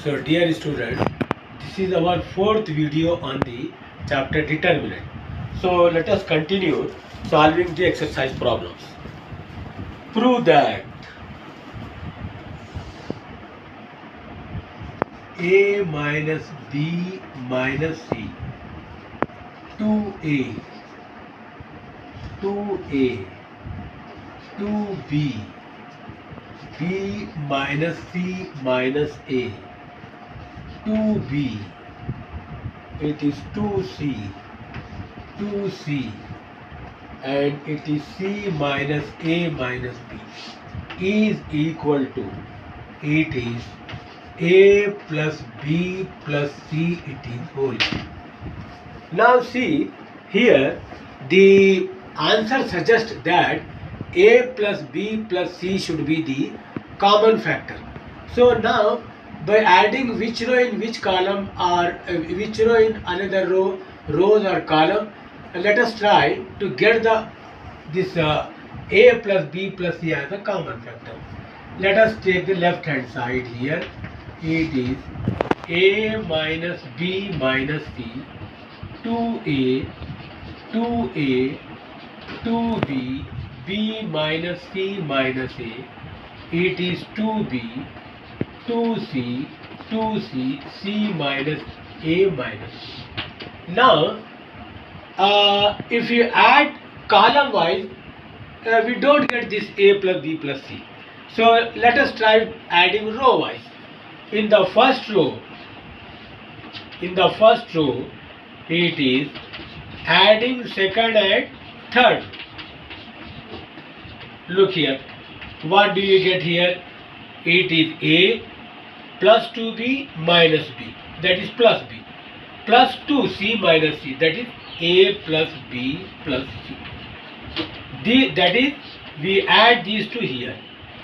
So dear student, this is our fourth video on the chapter determinant. So let us continue solving the exercise problems. Prove that a minus b minus c 2a 2a 2b b minus c minus a 2b, it is 2c 2c, and it is c minus a minus b is equal to, it is a plus b plus c, it is whole. Now see here, the answer suggests that a plus b plus c should be the common factor. So now by adding which row in which column, or which row in another rows or column, let us try to get this a plus b plus c as a common factor. Let us take the left hand side here. It is a minus b minus c 2a 2a 2b b minus c minus a, it is 2b 2c 2c c minus a minus c. Now if you add column wise, we don't get this a plus b plus c. So let us try adding row wise. In the first row, it is adding second and third. Look here, what do you get here? It is a plus 2b minus b, that is plus b, plus 2c minus c, that is a plus b plus c. That is, we add these two here,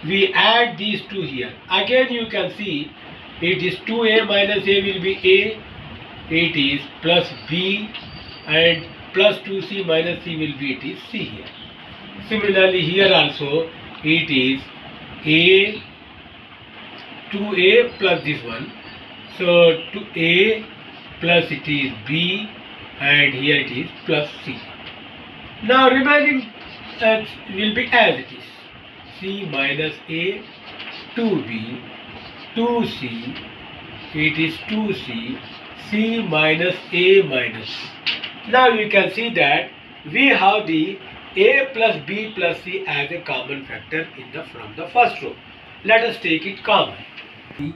we add these two here. Again you can see, it is 2a minus a will be a, it is plus b, and plus 2c minus c will be, it is c here. Similarly here also, it is a 2a plus this one, so 2a plus it is b, and here it is plus c. Now remaining will be as it is, c minus a 2b 2c, it is 2c c minus a minus c. Now you can see that we have the a plus b plus c as a common factor from the first row. Let us take it common.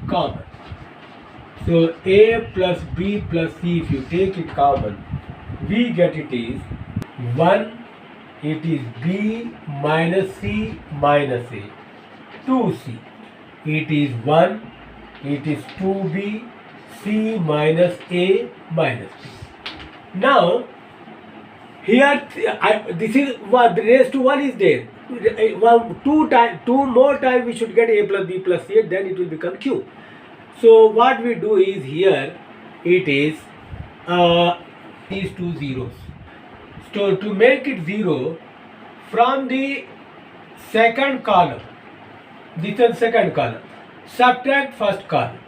Common. So a plus b plus c, if you take it common, we get it is 1, it is b minus c minus a, 2c, it is 1, it is 2b c minus a minus b. Now here this is what raised to 1 is there. Two more times we should get a plus b plus c, then it will become q. So what we do is here, it is these two zeros. So to make it 0, from the second column, this is second column, subtract first column,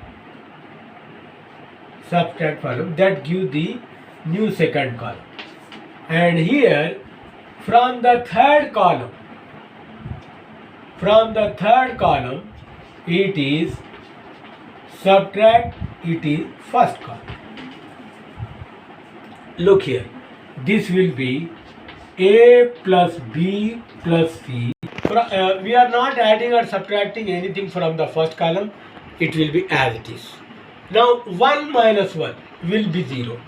that gives the new second column. And here from the third column, it is subtract, it is first column. Look here, this will be a plus b plus c. We are not adding or subtracting anything from the first column, it will be as it is. Now 1 minus 1 will be 0.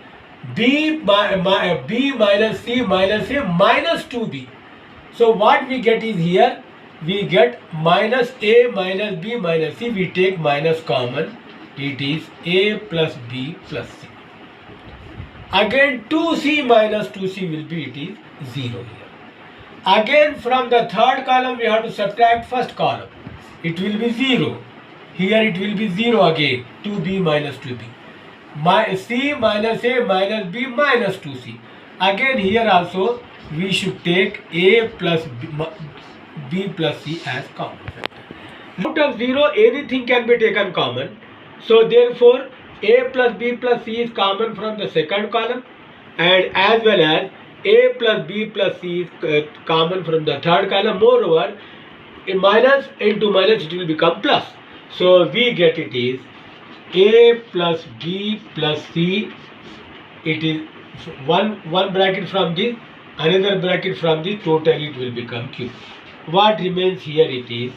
B minus c minus a minus 2b. So what we get is here, we get minus a minus b minus c, we take minus common, it is a plus b plus c. Again 2c minus 2c will be, it is 0 here. Again from the third column we have to subtract first column, it will be 0. Here it will be 0 again, 2b minus 2b. C minus a minus b minus 2c. Again here also we should take a plus b plus c as common factor. Out of 0 anything can be taken common. So therefore a plus b plus c is common from the second column, and as well as a plus b plus c is common from the third column. Moreover, in minus into minus it will become plus. So we get it is a plus b plus c. It is one bracket from this, another bracket from this, total it will become q. What remains here, it is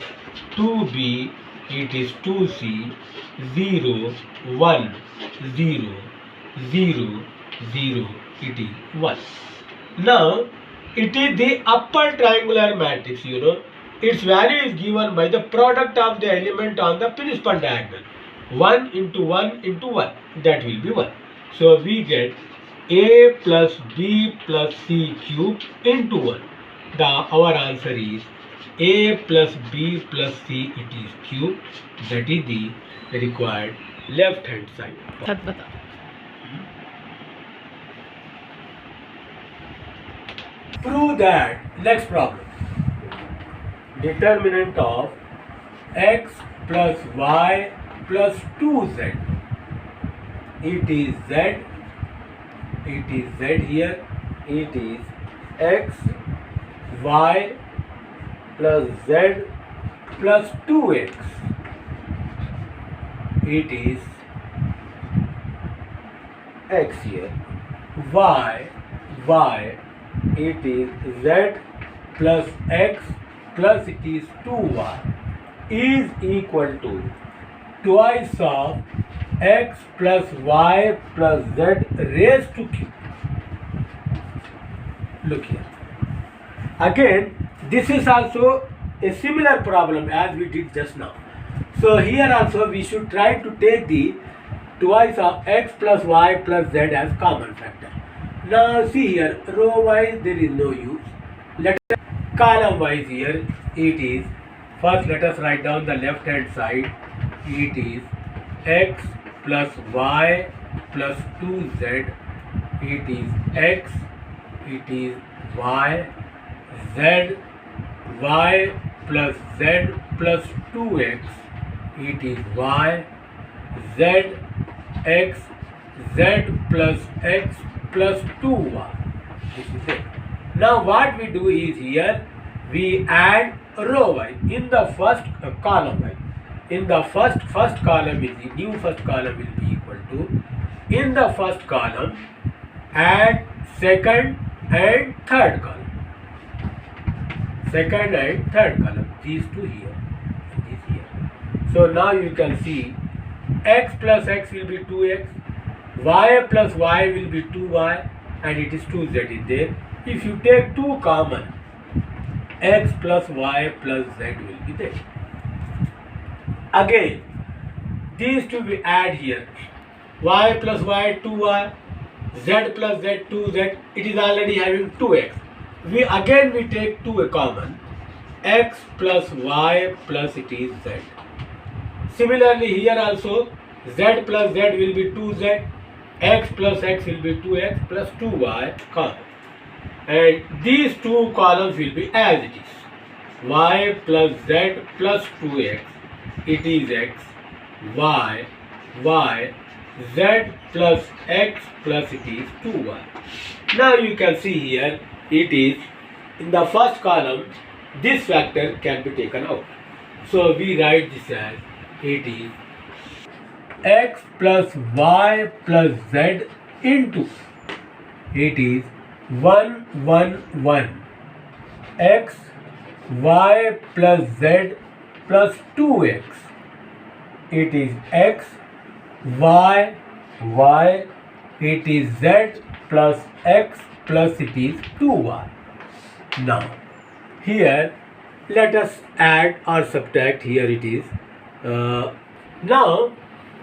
2b, it is 2c, 0, 1, 0, 0, 0, it is 1. Now, it is the upper triangular matrix, its value is given by the product of the element on the principal diagonal. 1 into 1 into 1, that will be 1. So, we get a plus b plus c cube into 1. Our answer is a plus b plus c, it is cube. That is the required left hand side. Prove that. Next problem. Determinant of x plus y plus 2z. It is z. It is z here. It is x, y plus z plus 2x. It is x here. Y, it is z plus x plus it is 2y is equal to twice of x plus y plus z raised to q. Look here. Again, this is also a similar problem as we did just now. So here also we should try to take the twice of x plus y plus z as common factor. Now see here, row wise there is no use. Let us column wise here, it is, first let us write down the left hand side. It is x plus y plus 2z. It is x, it is y, z, y plus z plus 2x. It is y, z, x, z plus x plus 2y. This is it. Now what we do is here, we add row wise in the first column wise. In the first column is the new first column will be equal to, in the first column add second and third column. Second and third column, these two here and this here. So now you can see x plus x will be 2x, y plus y will be 2y, and it is 2z is there. If you take 2 common, x plus y plus z will be there. Again, these two we add here. Y plus y 2y, z plus z 2z. It is already having 2x. We take 2 common. X plus y plus it is z. Similarly here also z plus z will be 2z. X plus x will be 2x plus 2y common. And these two columns will be as it is. Y plus z plus 2x. It is x, y, z plus x plus it is 2y. Now you can see here, it is in the first column, this factor can be taken out. So we write this as, it is x plus y plus z into, it is 1, 1, 1, x, y plus z plus 2x. It is x, y, it is z plus x plus it is 2y. Now, here let us add or subtract. Here it is. Now,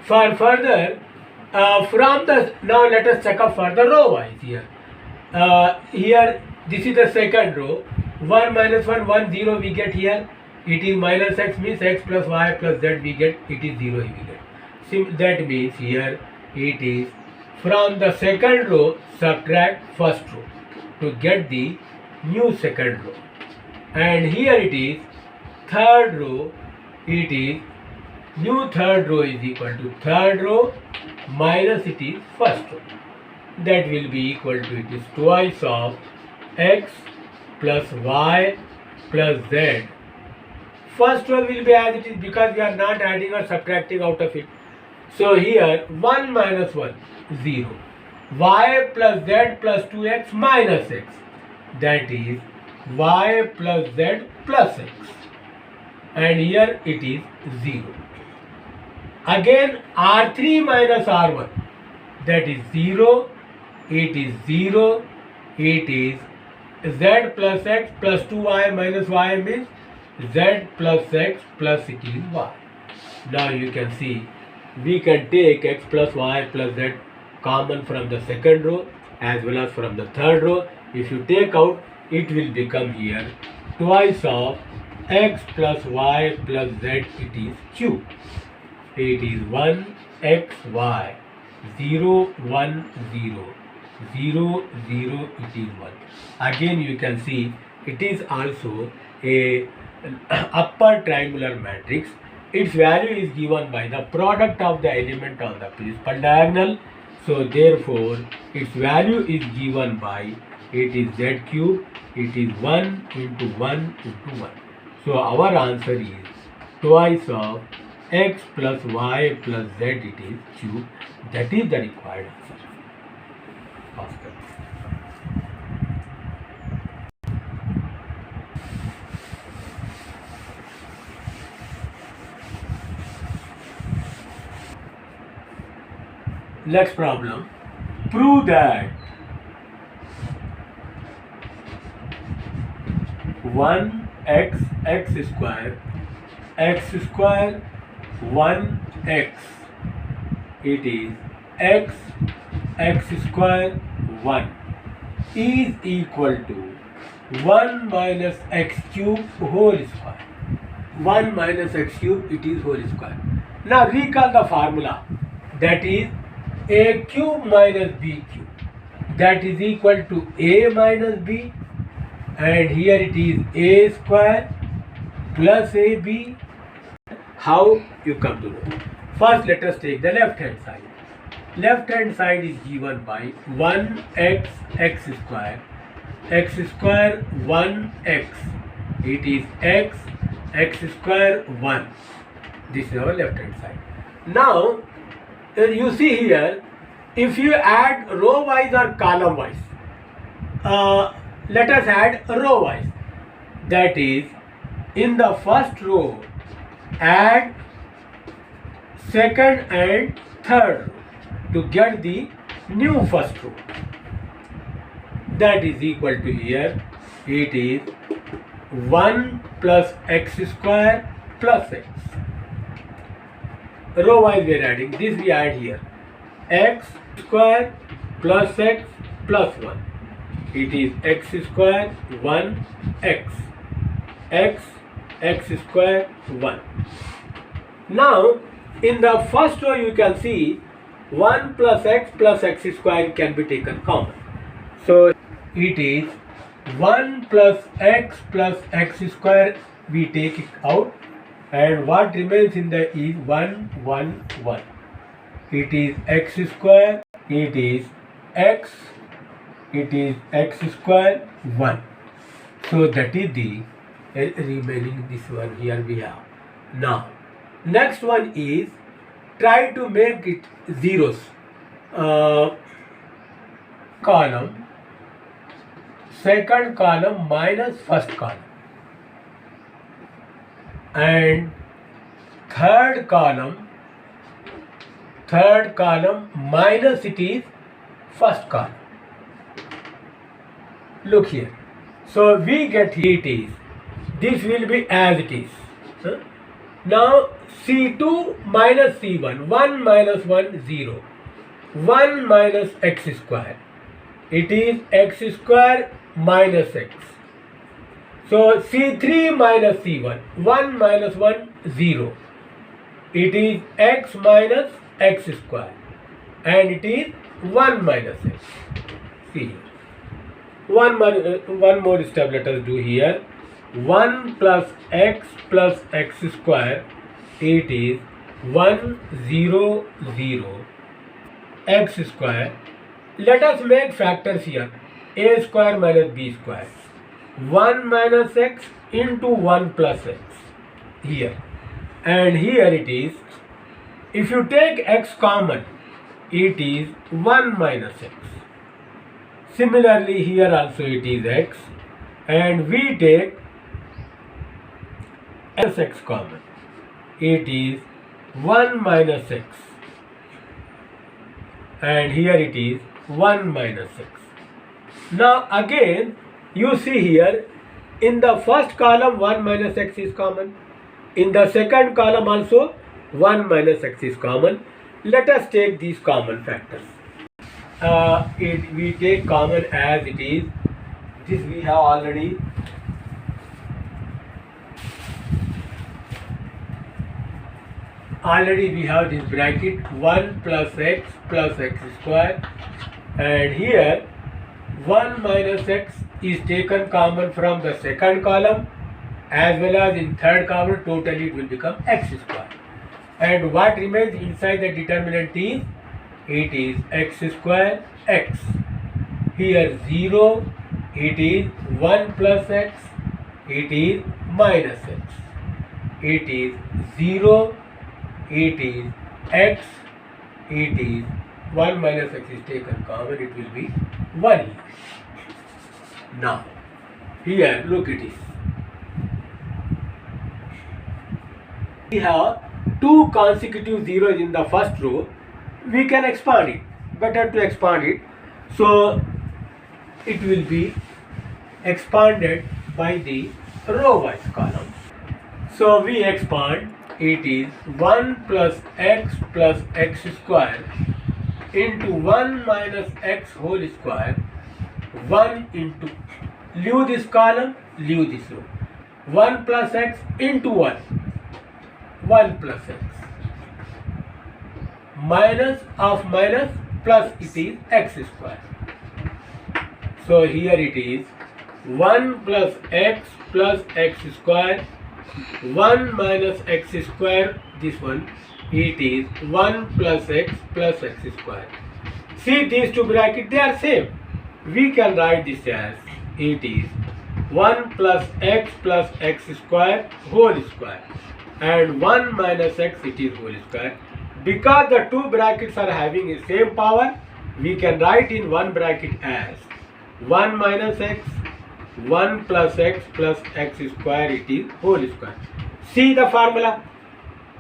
for further, now let us check up for the row wise here. Here, this is the second row. 1 minus 1, 1, 0 we get here. It is minus x means x plus y plus z we get, it is 0 we get. That means here it is from the second row subtract first row to get the new second row. And here it is third row, it is New third row is equal to third row minus it is first row. That will be equal to it is twice of x plus y plus z. First row will be as it is because we are not adding or subtracting out of it. So here 1 minus 1, 0. Y plus z plus 2x minus x. That is y plus z plus x. And here it is 0. Again R3 minus R1. That is 0. It is 0. It is z plus x plus 2y minus y means z plus x plus it is y. Now you can see we can take x plus y plus z common from the second row as well as from the third row. If you take out, it will become here twice of x plus y plus z it is cube. It is 1 x y 0 1 0 0 0 it is 1. Again you can see it is also a upper triangular matrix. Its value is given by the product of the element on the principal diagonal. So therefore its value is given by it is z cube. It is 1 into 1 into 1. So our answer is twice of x plus y plus z it is cube. That is the required answer. Oscar. Next problem. Prove that 1x x square 1x it is x square 1 is equal to 1 minus x cube whole square. 1 minus x cube it is whole square. Now recall the formula, that is a cube minus b cube, that is equal to a minus b, and here it is a square plus ab. How you come to know? First let us take the left hand side. Left hand side is given by 1x x square 1x. It is x square 1. This is our left hand side. Now you see here, if you add row wise or column wise, let us add row wise. That is, in the first row add second and third row to get the new first row. That is equal to here it is 1 plus x square plus x. Row wise we are adding, this we add here, x square plus x plus 1. It is x square 1 x square 1. Now in the first row you can see 1 plus x square can be taken common. So it is 1 plus x square, we take it out, and what remains in the is 1 1 1. It is x square, it is x square 1. So that is the remaining, this one here we have. Now next one is try to make it zeros. Column, second column minus first column, and third column minus it is first column. Look here. So we get it is, this will be as it is. Now C2 minus C1, 1 minus 1 0, 1 minus x square, it is x square minus x. So C3 minus C1, 1 minus 1 0, it is x minus x square, and it is 1 minus x. See here. One more step let us do here. 1 plus x square, it is 1 0 0 x square. Let us make factors here. A square minus b square. 1 minus x into 1 plus x here. And here it is, if you take x common, it is 1 minus x. Similarly here also it is x, and we take x common, it is 1 minus x, and here it is 1 minus x. Now again you see here, in the first column 1 minus x is common, in the second column also 1 minus x is common. Let us take these common factors. We take common as it is. This we have already we have this bracket 1 plus x square, and here 1 minus x is taken common from the second column as well as in third column. Totally it will become x square, and what remains inside the determinant is, it is x square x. Here 0, it is 1 plus x, it is minus x. It is 0, it is x, it is 1 minus x is taken common, it will be 1. Now here look it is, we have two consecutive zeros in the first row. We can expand it, better to expand it, so it will be expanded by the row wise column. So we expand, it is 1 plus x square into 1 minus x whole square, 1 into, leave this column, leave this row, 1 plus x into 1 plus x, minus of minus plus, it is x square. So here it is 1 plus x square, 1 minus x square, this one, it is 1 plus x square. See these two brackets, they are same. We can write this as, it is 1 plus x square whole square, and 1 minus x, it is whole square. Because the two brackets are having the same power, we can write in one bracket as 1 minus x, 1 plus x square, it is whole square. See the formula,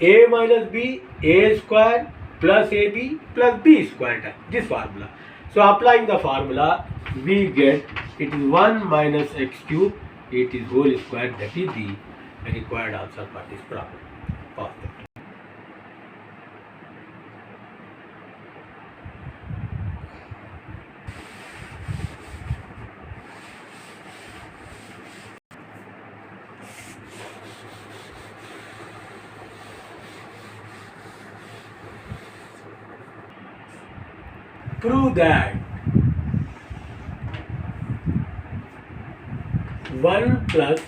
a minus b, a square plus ab plus b square, this formula. So applying the formula, we get, it is 1 minus x cube, it is whole square. That is the required answer for this problem. Perfect. Prove that 1 plus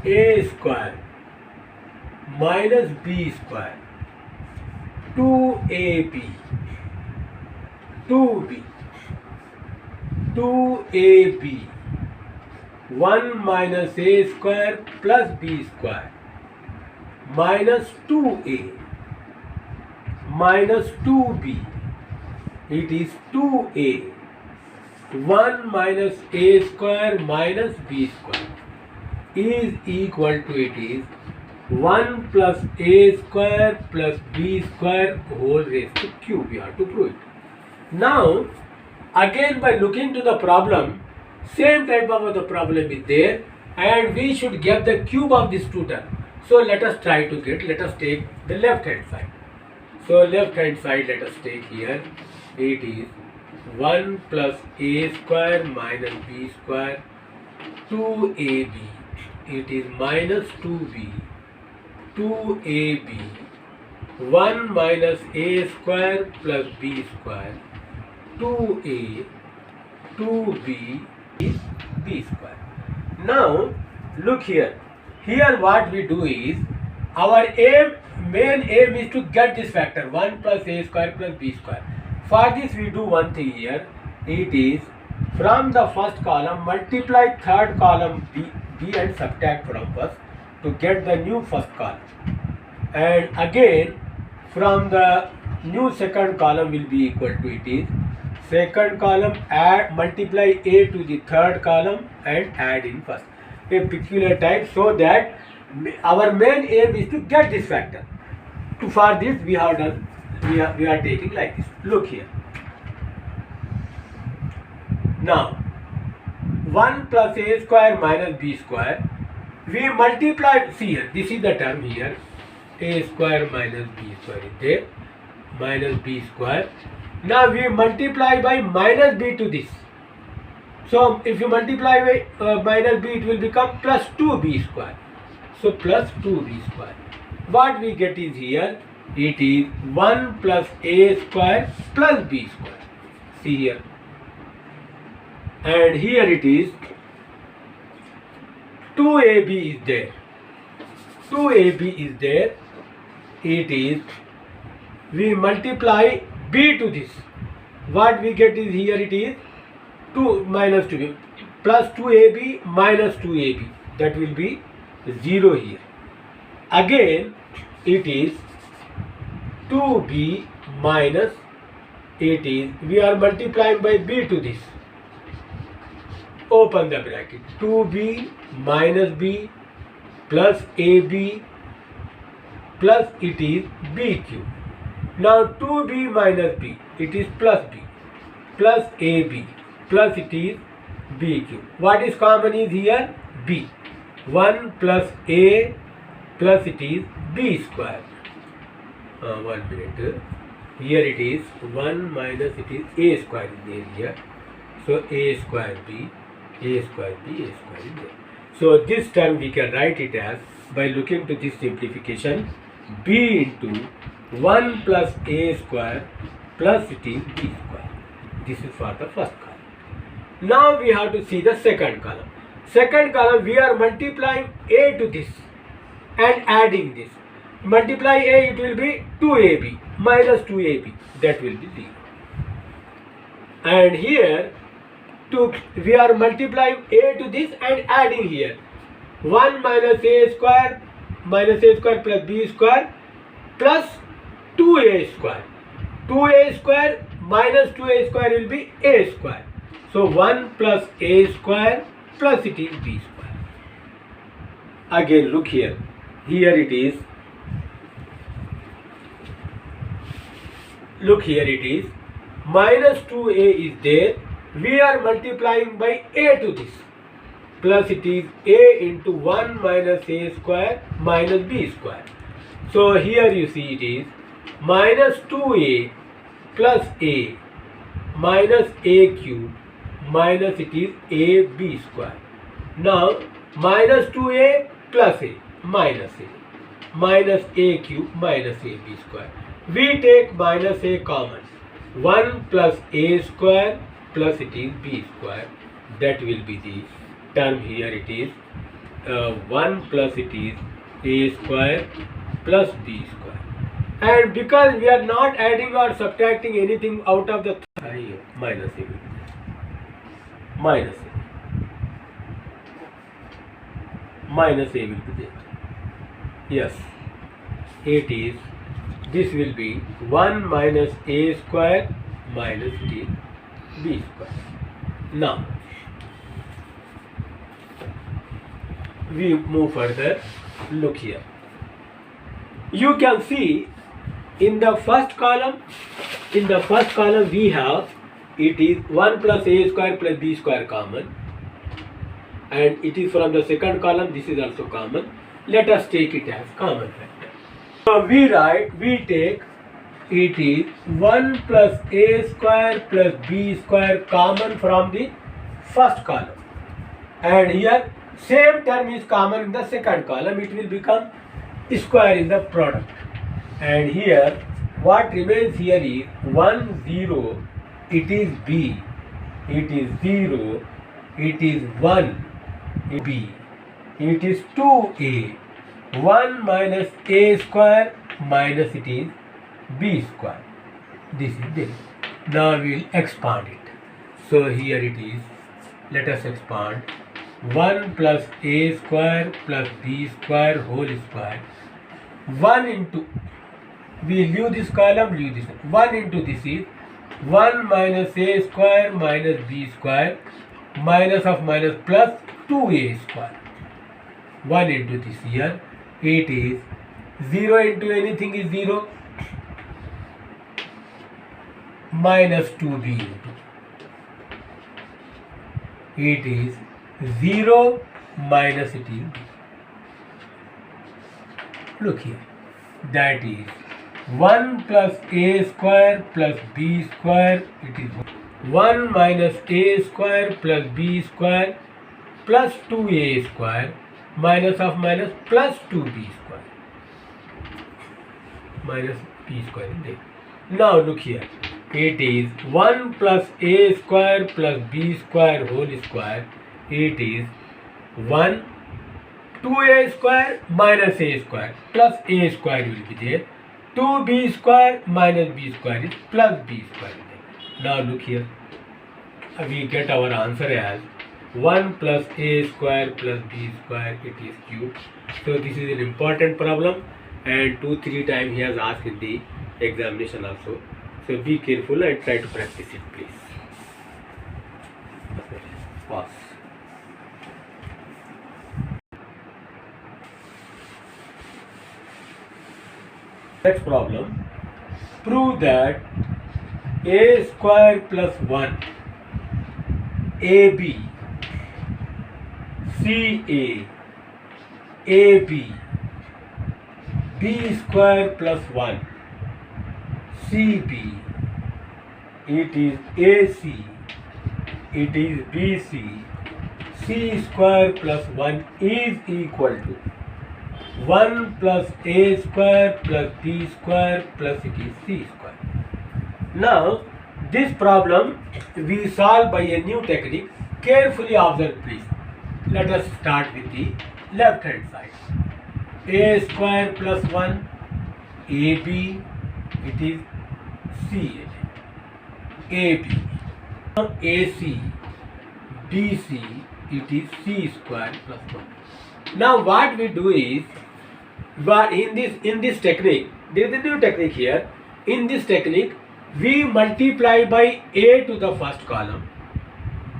a square minus b square, 2ab, 2ab, 1 minus a square plus b square, minus 2a, minus 2b, it is 2a, 1 minus a square minus b square is equal to, it is 1 plus a square plus b square whole raised to cube. We have to prove it. Now again, by looking to the problem, same type of the problem is there, and we should get the cube of this two terms. So let us try to get, let us take the left hand side. So left hand side, let us take here, it is 1 plus a square minus b square, 2ab, it is minus 2b, 2ab, 1 minus a square plus b square, 2a, 2b is b square. Now look here, here what we do is, our main aim is to get this factor 1 plus a square plus b square. For this we do one thing here. It is from the first column multiply third column b and subtract from first to get the new first column. And again from the new second column will be equal to, it is second column add multiply a to the third column and add in first, a peculiar type, so that our main aim is to get this factor. For this we have done, we are taking like this. Look here. Now 1 plus a square minus b square, we multiply, see here, this is the term here, a square minus b square is there, minus b square. Now we multiply by minus b to this. So if you multiply by minus b, it will become plus 2b square. So plus 2b square. What we get is here, it is 1 plus a square plus b square. See here. And here it is 2ab is there. 2ab is there. It is, we multiply b to this. What we get is here, it is 2 minus 2b plus 2ab minus 2ab. That will be 0 here. Again it is 2b minus, it is, we are multiplying by b to this. Open the bracket. 2b minus b plus ab plus it is b cube. Now 2b minus b, it is plus b plus ab plus it is b cube. What is common is here? B. 1 plus a plus it is b square. 1 minute. Here it is 1 minus it is a square is there here. So a square b, a square b, a square is there. So this term we can write it as, by looking to this simplification, b into 1 plus a square plus it is b square. This is for the first column. Now we have to see the second column. Second column we are multiplying a to this and adding this. Multiply a, it will be 2ab minus 2ab, that will be 0. And here we are multiplying a to this and adding here 1 minus a square plus b square plus 2a square. 2a square minus 2a square will be a square. So 1 plus a square plus it is b square. Again look here. Here it is. Look here it is. Minus 2a is there. We are multiplying by a to this. Plus it is a into 1 minus a square minus b square. So here you see it is minus 2a plus a minus a cube minus it is ab square. Now minus 2a plus a minus a cube minus ab square. We take minus a common. 1 plus a square plus it is b square. That will be the term here. It is 1 plus it is a square plus b square. And because we are not adding or subtracting anything out of the minus a, minus a will be there. Yes, it is, this will be 1 minus a square minus b square. Now we move further. Look here. You can see in the first column we have, it is 1 plus a square plus b square common, and it is from the second column, this is also common. Let us take it as common factor. So we take, it is 1 plus a square plus b square common from the first column, and here same term is common in the second column. It will become square in the product. And here what remains here is 1 0, it is b, it is 0, it is 1 b, it is 2a, 1 minus a square minus it is b square. This is this. Now we will expand it. So here it is. Let us expand. 1 plus a square plus b square whole square. 1 into, we leave this column, leave this. 1 into this is 1 minus a square minus b square minus of minus plus 2a square. 1 into this here. It is 0 into anything is 0 minus 2b into. It is 0 minus it is. Look here. That is 1 plus a square plus b square. It is 1 minus a square plus b square plus 2a square minus of minus plus 2b square. Minus b square is there. Now look here. It is 1 plus a square plus b square whole square. It is 1 2a square minus a square plus a square will be there. 2b square minus b square is plus b square. Now look here. We get our answer as 1 plus a square plus b square. It is cubed. So this is an important problem, and 2-3 times he has asked in the examination also. So be careful and try to practice it, please. Pause. Next problem. Prove that a square plus 1 ab ca ab b square plus 1 cb, it is ac, it is bc, c square plus 1 is equal to 1 plus a square plus b square plus it is c square. Now this problem we solve by a new technique. Carefully observe, please. Let us start with the left hand side. A square plus 1 ab, it is ca, ab. Now ac bc, it is c square plus 1. Now what we do is, in this technique, there is a new technique here. In this technique, we multiply by a to the first column,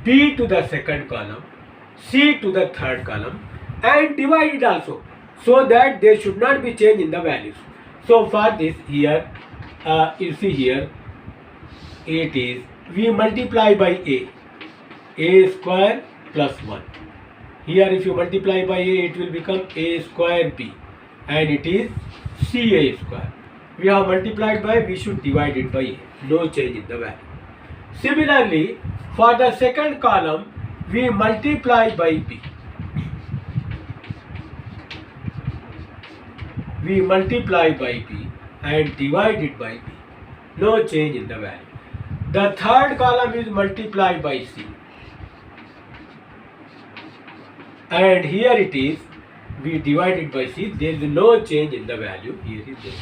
b to the second column, c to the third column, and divide it also, so that there should not be change in the values. So for this here, you see here, it is, we multiply by a square plus 1. Here if you multiply by a, it will become a square b, and it is ca square. We have multiplied by, we should divide it by a. No change in the value. Similarly, for the second column, we multiply by b. We multiply by b and divide it by b. No change in the value. The third column is multiplied by c. And here it is, we divide it by c. There is no change in the value. Here is this.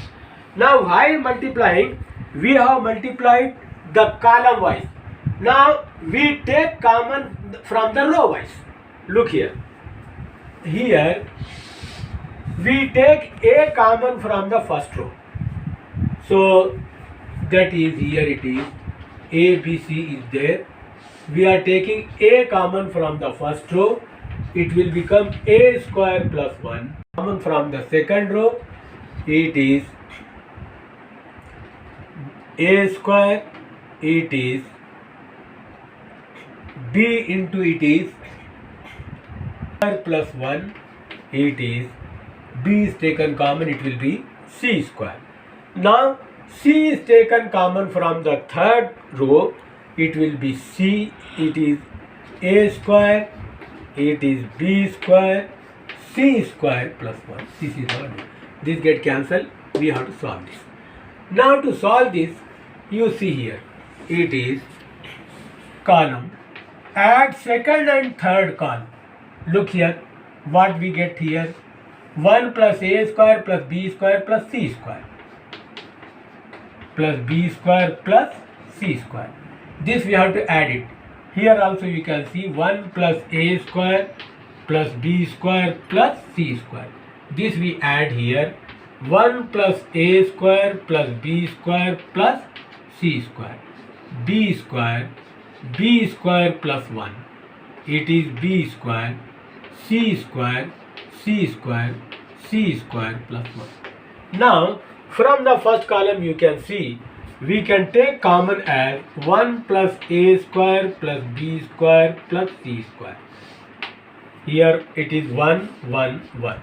Now while multiplying, we have multiplied the column wise. Now we take common from the row wise. Look here. Here we take a common from the first row. So that is, here it is, a b c is there. We are taking a common from the first row. It will become a square plus 1. Common from the second row, it is a square, it is b into it is square plus 1, it is b is taken common, it will be c square. Now c is taken common from the third row, it will be c, it is a square, it is b square, c square plus 1. This is our name. This get cancelled. We have to solve this. Now to solve this, you see here, it is column. Add second and third column. Look here, what we get here, 1 plus a square plus b square plus c square plus b square plus c square. This we have to add it. Here also you can see 1 plus a square plus b square plus c square. This we add here. 1 plus a square plus b square plus c square. B square plus 1. It is b square, c square, c square, c square plus 1. Now from the first column you can see we can take common as 1 plus a square plus b square plus c square. Here it is 1, 1, 1.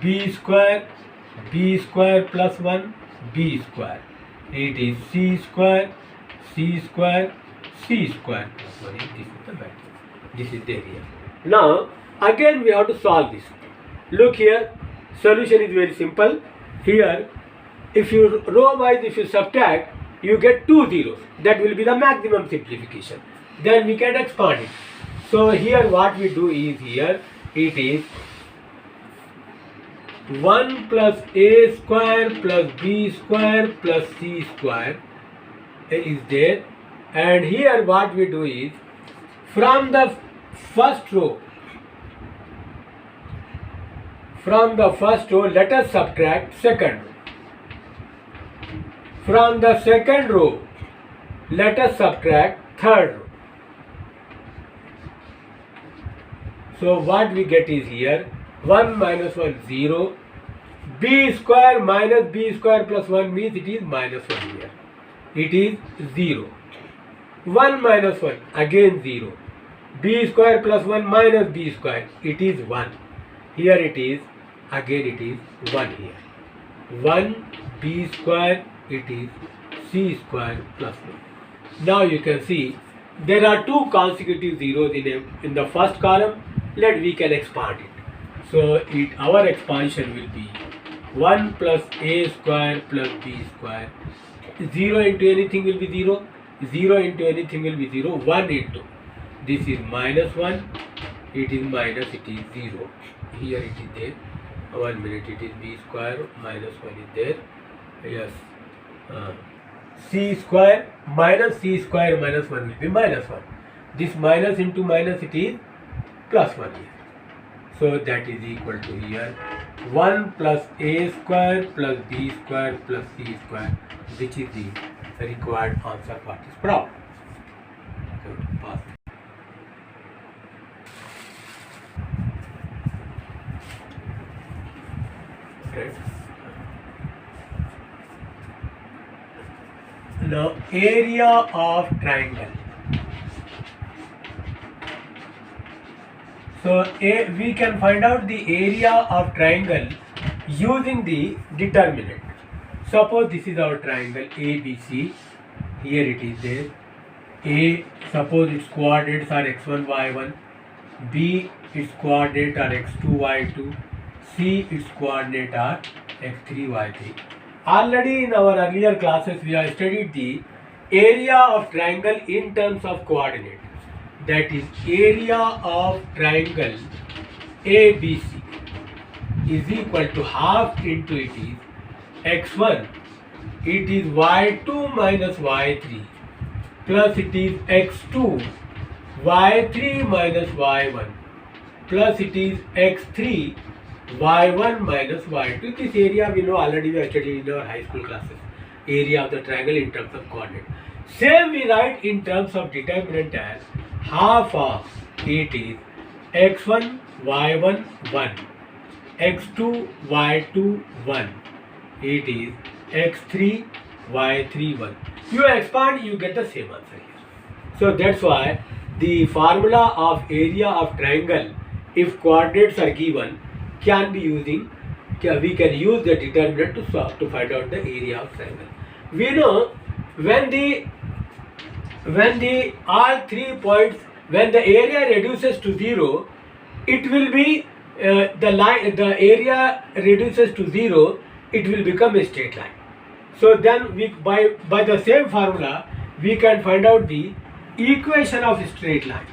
b square plus 1, b square. It is c square, c square, c square plus 1. This is the value. This is the area. Now again we have to solve this. Look here, solution is very simple. Here if you row wise, if you subtract, you get 2 zeros. That will be the maximum simplification. Then we can expand it. So here what we do is here it is 1 plus a square plus b square plus c square is there, and here what we do is from the first row let us subtract second row. From the second row let us subtract third row. So what we get is here 1 minus 1 0. B square minus b square plus 1 means it is minus 1 here. It is 0. 1 minus 1 again 0. B square plus 1 minus b square, it is 1. Here it is again it is 1 here. 1 b square, it is c square plus 1. Now you can see there are two consecutive zeros in the first column. We can expand it. So our expansion will be 1 plus a square plus b square. 0 into anything will be 0. 0 into anything will be 0. 1 into this is minus 1. It is minus, it is 0. Here it is there. 1 minute, it is b square minus 1 is there. Yes. C square minus c square minus 1 will be minus 1. This minus into minus, it is plus 1 here. So that is equal to here 1 plus a square plus b square plus c square, which is the required answer for this problem. So, okay. Now area of triangle. So we can find out the area of triangle using the determinant. Suppose this is our triangle ABC. Here it is there. A, suppose its coordinates are x1, y1. B, its coordinate are x2, y2. C, its coordinate are x3, y3. Already in our earlier classes we have studied the area of triangle in terms of coordinate. That is, area of triangle ABC is equal to half into it is x1, it is y2 minus y3 plus it is x2 y3 minus y1 plus it is x3 y1 minus y2. This area we know already, we have studied in our high school classes. Area of the triangle in terms of coordinate. Same we write in terms of determinant as half of it is x1 y1 1, x2 y2 1, it is x3 y3 1. You expand, you get the same answer here. So that's why the formula of area of triangle, if coordinates are given, can be using, we can use the determinant to solve, to find out the area of triangle. We know when the all 3 points, when the area reduces to 0, it will be the area reduces to 0, it will become a straight line. So then we by the same formula we can find out the equation of straight line.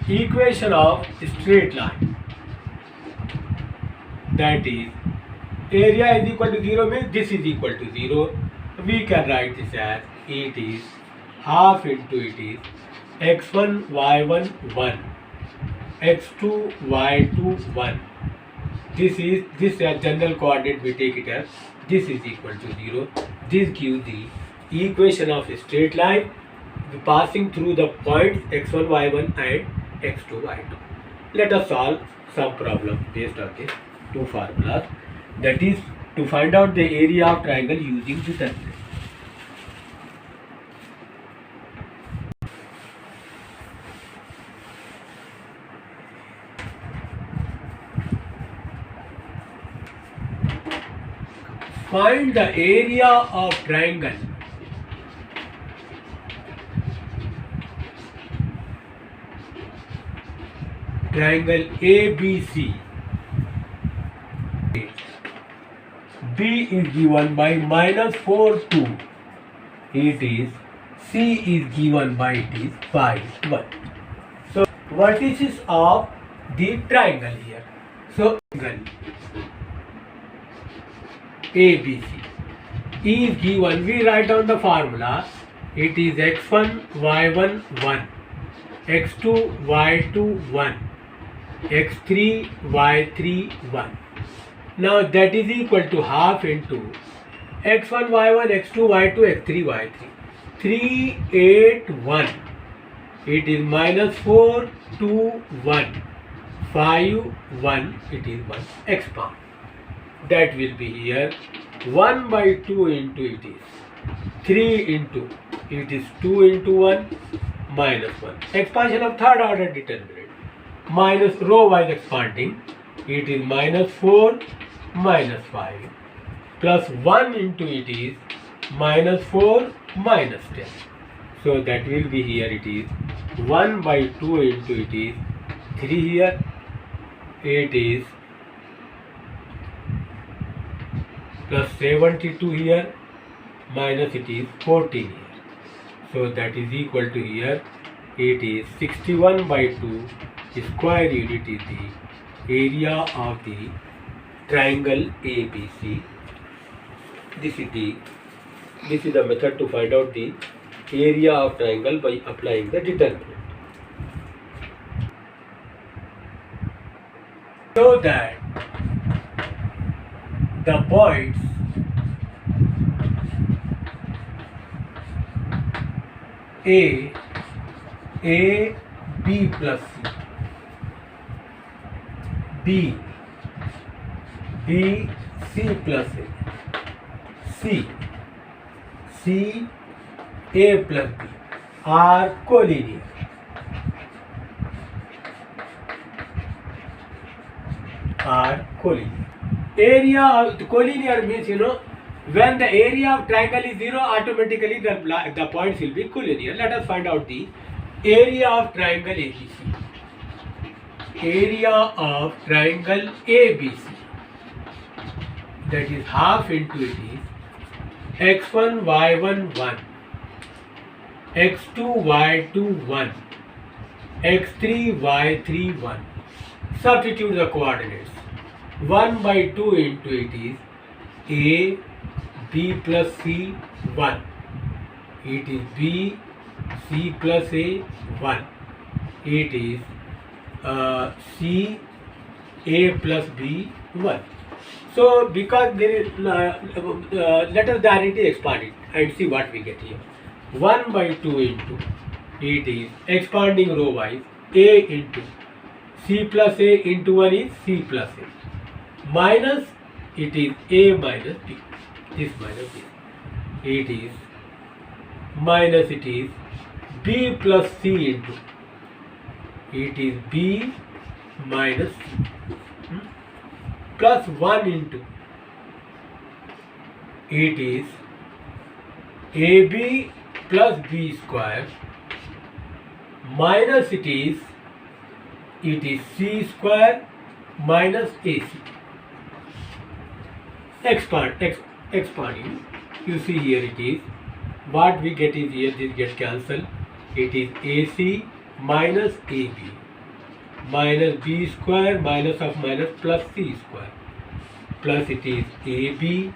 Equation of straight line. that is area is equal to 0 means this is equal to 0. We can write this as it is half into it is x1 y1 1 x2 y2 1. This as general coordinate we take it as this is equal to 0. This gives the equation of a straight line passing through the points x1 y1 and x2 y2. Let us solve some problem based on these two formulas, that is to find out the area of triangle using determinant. Find the area of triangle ABC. B is given by -4 2. It is C is given by it is 5 1. So vertices of the triangle here. So triangle ABC is given, we write down the formula. It is x1 y1 1 x2 y2 1 x3 y3 1. Now that is equal to half into x1 y1 x2 y2 x3 y3 3 8 1. It is -4 2 1 5 1. It is 1 expand. That will be here 1 by 2 into it is 3 into it is 2 into 1 minus 1. Expansion of third order determinant. Minus row wise expanding. It is -4 minus 5 plus 1 into it is -4 minus 10. So that will be here it is 1 by 2 into it is 3 here. It is plus 72 here minus it is 14 here. So that is equal to here it is 61 by 2 square unit is the area of the triangle ABC. This is the method to find out the area of triangle by applying the determinant. So that the points A, B plus C, B, C plus A, C, A plus B are collinear. Area of collinear means, when the area of triangle is 0, automatically the points will be collinear. Let us find out the area of triangle ABC. Area of triangle ABC, that is half into it is x1 y1 1 x2 y2 1 x3 y3 1. Substitute the coordinates. 1 by 2 into it is A, B plus C 1. It is B, C plus A 1. It is C, A plus B 1. So because there is, let us directly expand it and see what we get here. 1 by 2 into it is expanding row wise A into C plus A into 1 is C plus A minus it is A minus B. This minus this. It is minus it is B plus C into it is B minus C plus 1 into it is AB plus B square minus it is C square minus AC. Expanding, you see here it is, what we get is here, this gets cancelled. It is AC minus AB minus B square minus of minus plus C square plus it is AB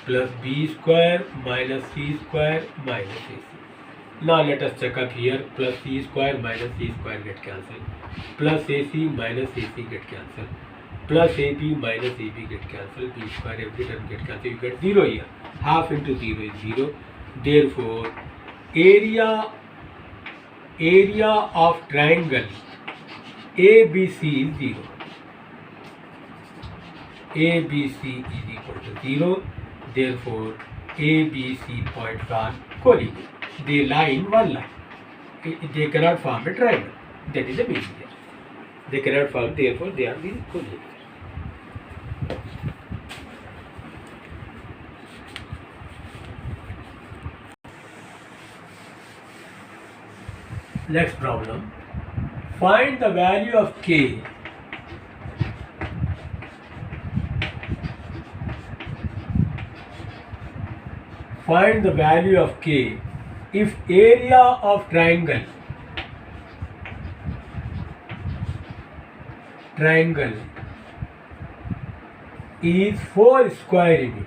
plus B square minus C square minus AC. Now let us check up here. Plus C square minus C square get cancelled. Plus AC minus AC get cancelled. Plus AB minus AB get cancelled. B square every term get cancelled. You get 0 here. Half into 0 is 0. Therefore, area of triangle ABC is 0. ABC is equal to 0. Therefore, ABC points are collinear. They lie in one line. They cannot form a triangle. That is the meaning here. They cannot form, therefore they are collinear. Next problem. Find the value of K if area of triangle is 4 square unit.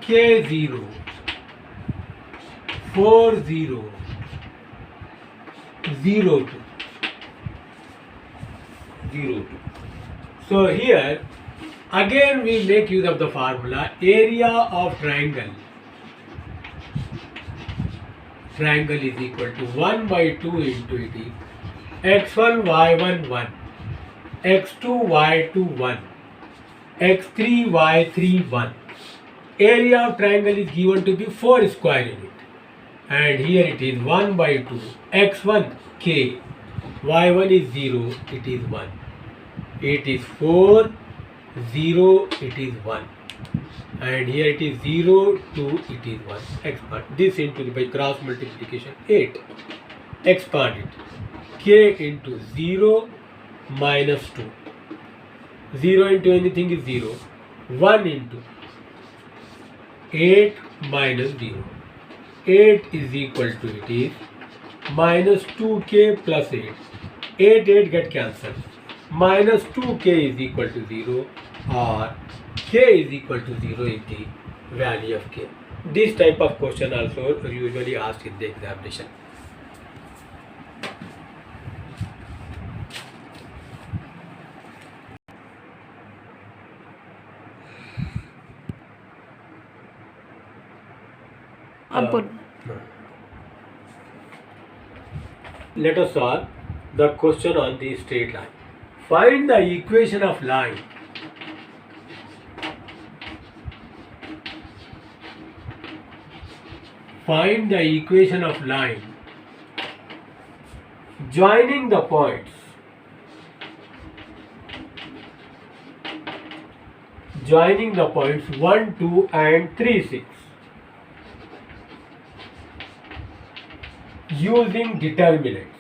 K0 4 0 0 2 0 2. So here again we make use of the formula area of triangle is equal to 1 by 2 into it is x1 y1 1 x2 y2 1 x3 y3 1. Area of triangle is given to be 4 square unit and here it is 1 by 2 x1 k y1 is 0 it is 1 it is 4 0 it is 1 and here it is 0 2 it is 1. Expand this into the by cross multiplication 8. Expand it k into 0 minus 2. 0 into anything is 0. 1 into 8 minus 0. 8 is equal to it is minus 2k plus 8. 8 get cancelled. Minus 2k is equal to 0 or k is equal to 0 is the value of k. This type of question also usually asked in the examination. Let us solve the question on the straight line. Find the equation of line joining the points 1 2 and 3 6 using determinants.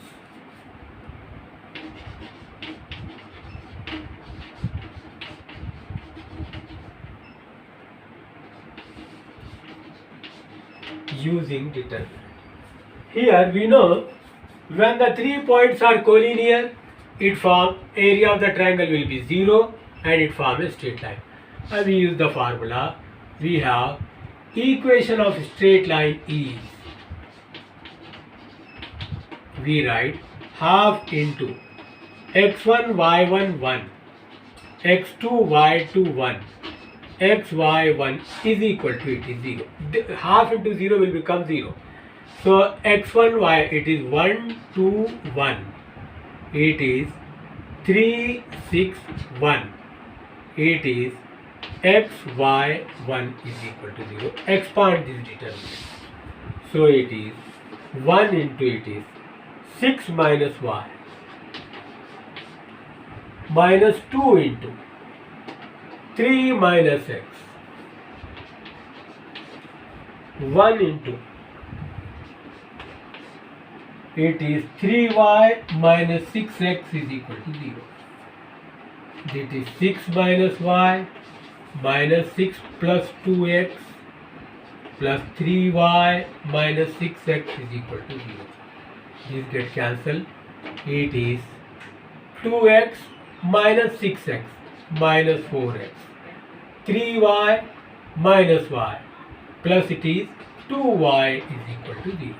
Here we know when the 3 points are collinear, it forms area of the triangle will be 0 and it forms a straight line. And we use the formula. We have equation of straight line is, we write half into x1 y1 1 x2 y2 1 xy1 is equal to it is 0. Half into 0 will become 0. So x1 y it is 1 2 1 it is 3 6 1 it is xy1 is equal to 0. Expand this determinant. So it is 1 into it is 6 minus y minus 2 into 3 minus x 1 into it is 3y minus 6x is equal to 0. That is 6 minus y minus 6 plus 2x plus 3y minus 6x is equal to 0. This get cancelled. It is 2x minus 6x minus 4x. 3y minus y plus it is 2y is equal to 0.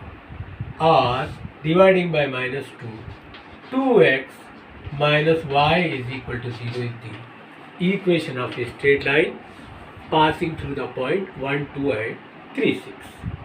Or dividing by minus 2, 2x minus y is equal to 0 is the equation of a straight line passing through the point 1, 2 and 3, 6.